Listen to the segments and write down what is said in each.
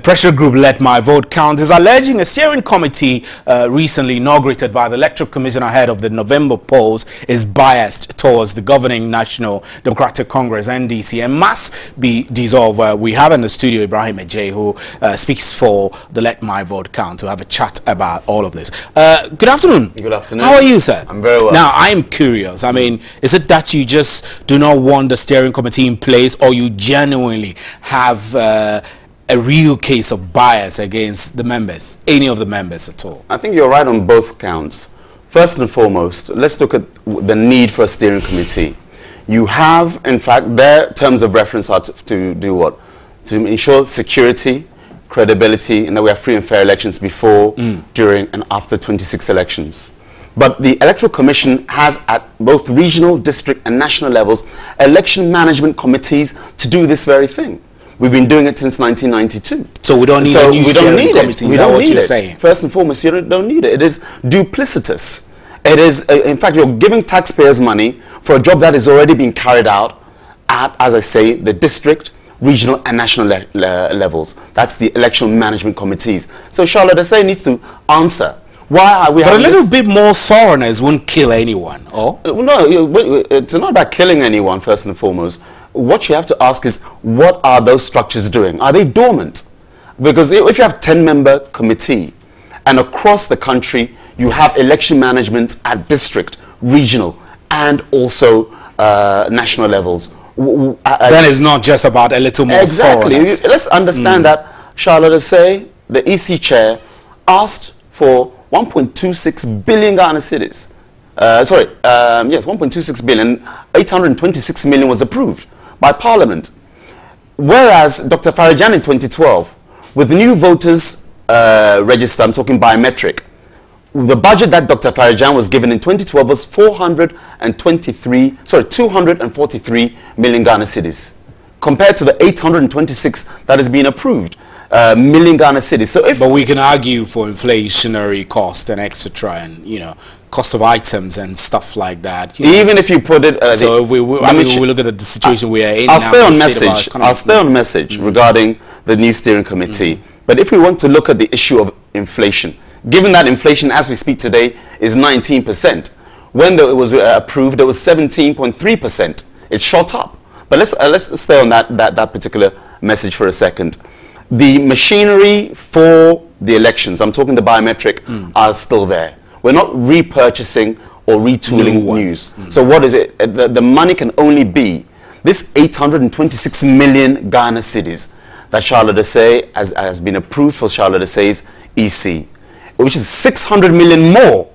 Pressure group Let My Vote Count is alleging a steering committee recently inaugurated by the Electoral Commission ahead of the November polls is biased towards the governing National Democratic Congress NDC and must be dissolved. We have in the studio Ibrahim Ejay, who speaks for the Let My Vote Count, to have a chat about all of this. Good afternoon. Good afternoon. How are you, sir? I'm very well. Now, I'm curious. I mean, is it that you just do not want the steering committee in place, or you genuinely have a real case of bias against the members, any of the members at all? I think you're right on both counts. First and foremost, let's look at the need for a steering committee. You have, in fact, their terms of reference are to do what? To ensure security, credibility, and that we have free and fair elections before, during, and after 26 elections. But the Electoral Commission has, at both regional, district, and national levels, election management committees to do this very thing. We've been doing it since 1992. So we don't need a new steering committee. We don't need it. First and foremost, you don't need it. It is duplicitous. It is, in fact, you're giving taxpayers money for a job that is already being carried out at, as I say, the district, regional, and national levels. That's the election management committees. So Charlotte Asay needs to answer. Why are we? But a little bit more thoroughness won't kill anyone. Oh no, it's not about killing anyone. First and foremost, what you have to ask is, what are those structures doing? Are they dormant? Because if you have 10-member committee and across the country you have election management at district, regional, and also national levels, then it's not just about a little more thoroughness. Let's understand that Charlotte Asay, the EC chair, asked for 1.26 billion Ghana cedis. Yes, 1.26 billion, 826 million was approved by Parliament. Whereas Dr. Farijan in 2012, with new voters register, I'm talking biometric, the budget that Dr. Farijan was given in 2012 was 243 million Ghana cedis, compared to the 826 that has been approved. Million Ghana cedis. So but we can argue for inflationary cost and etc. and cost of items and stuff like that. Even if you put it, so if we look at the situation we are in. I'll stay on message regarding the new steering committee. But if we want to look at the issue of inflation, given that inflation as we speak today is 19%, when it was approved, it was 17.3%. It shot up. But let's stay on that particular message for a second. The machinery for the elections, I'm talking the biometric, are still there. We're not repurchasing or retooling news. So what is it? The money can only be this 826 million Ghana cedis that Charlotte Asay has been approved for Charlotte Asay's EC, which is 600 million more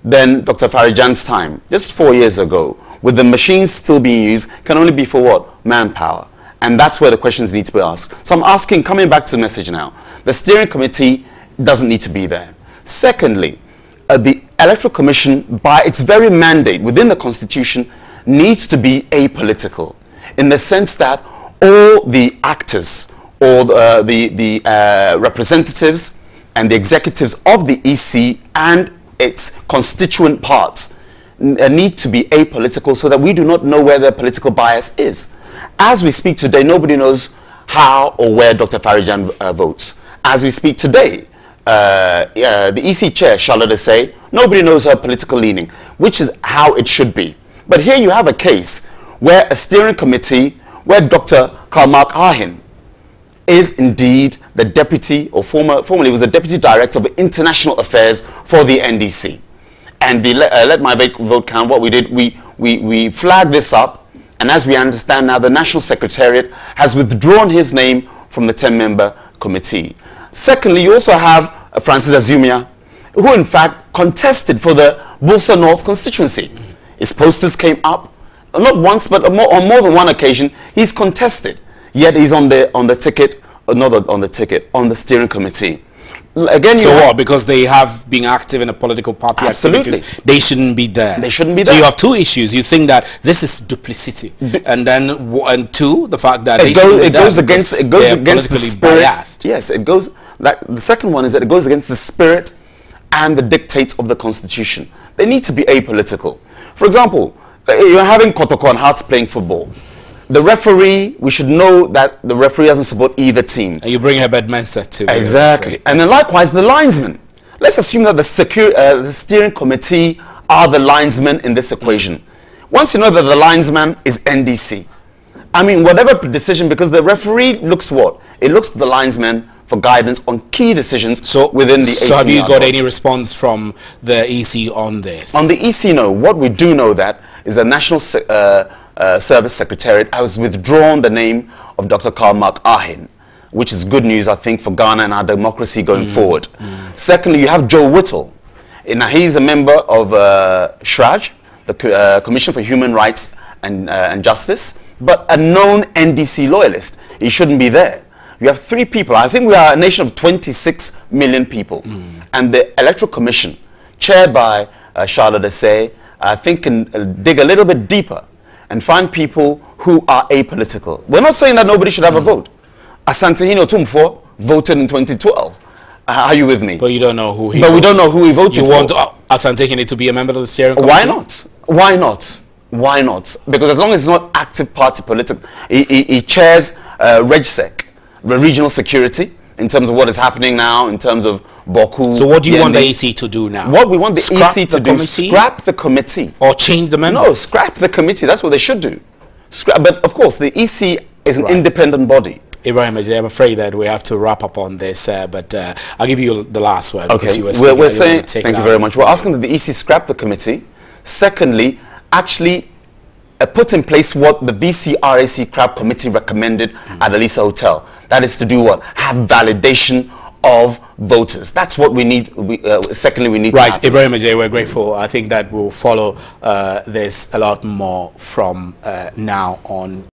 than Dr. Farijan's time, just 4 years ago. With the machines still being used, can only be for what? Manpower. And that's where the questions need to be asked. So I'm asking, coming back to the message now, the steering committee doesn't need to be there. Secondly, the Electoral Commission, by its very mandate within the Constitution, needs to be apolitical, in the sense that all the actors or the representatives and the executives of the EC and its constituent parts need to be apolitical, so that we do not know where their political bias is. As we speak today, nobody knows how or where Dr. Farijan votes. As we speak today, the EC chair, Charlotte Asay, nobody knows her political leaning, which is how it should be. But here you have a case where a steering committee, where Dr. Karl-Mark Ahin is indeed the deputy, or formerly was the deputy director of international affairs for the NDC. And the Let My Vote Count, what we did, we flagged this up. And as we understand now, the National Secretariat has withdrawn his name from the 10-member committee. Secondly, you also have Francis Azumia, who in fact contested for the Bulsa North constituency. His posters came up, not once, but on more than one occasion. He's contested, yet he's on the ticket, not on the ticket, on the steering committee. Again, so what? Because they have been active in a political party activities, they shouldn't be there. They shouldn't be there. So you have two issues. You think that this is duplicity, and then two, the fact that it goes against the spirit. Biased. Yes, it goes. The second one is that it goes against the spirit and the dictates of the Constitution. They need to be apolitical. For example, you're having Kotoko and Hearts playing football. The referee, we should know that the referee doesn't support either team. And you bring Herbert Mensah to exactly. And then likewise, the linesmen. Let's assume that the steering committee are the linesmen in this equation. Once you know that the linesman is NDC, I mean, whatever decision, because the referee looks what? It looks to the linesman for guidance on key decisions within the 18 So have you got any response from the EC on this? On the EC, no. What we do know that is the National Service Secretariat has withdrawn the name of Dr. Karl Mark Ahin, which is good news, I think, for Ghana and our democracy going forward. Secondly, you have Joe Whittle. Now, he's a member of SHRAJ, the Commission for Human Rights and Justice, but a known NDC loyalist. He shouldn't be there. You have 3 people. I think we are a nation of 26 million people. And the Electoral Commission, chaired by Charlotte Essay, I think can dig a little bit deeper and find people who are apolitical. We're not saying that nobody should have a vote. Asante Tumfo voted in 2012. Are you with me? But you don't know who he voted. But we don't know who he voted for. You want Asante to be a member of the steering committee? Why not? Why not? Why not? Because as long as it's not active party politics, he chairs RegSec, regional security, in terms of what is happening now, in terms of Boku. So what do you want the EC to do now? What we want the EC to do, scrap the committee. Or change the members? No, scrap the committee. That's what they should do. But of course, the EC is an independent body. Ibrahim, I'm afraid that we have to wrap up on this, but I'll give you the last word. Okay, we're saying, thank you very much. We're asking that the EC scrap the committee. Secondly, actually put in place what the VCRAC CRAB committee recommended at Alisa Hotel. That is to do what? Have validation of voters. That's what we need. Secondly, we need to have. Ibrahim Ajay, we're grateful. I think that we'll follow this a lot more from now on.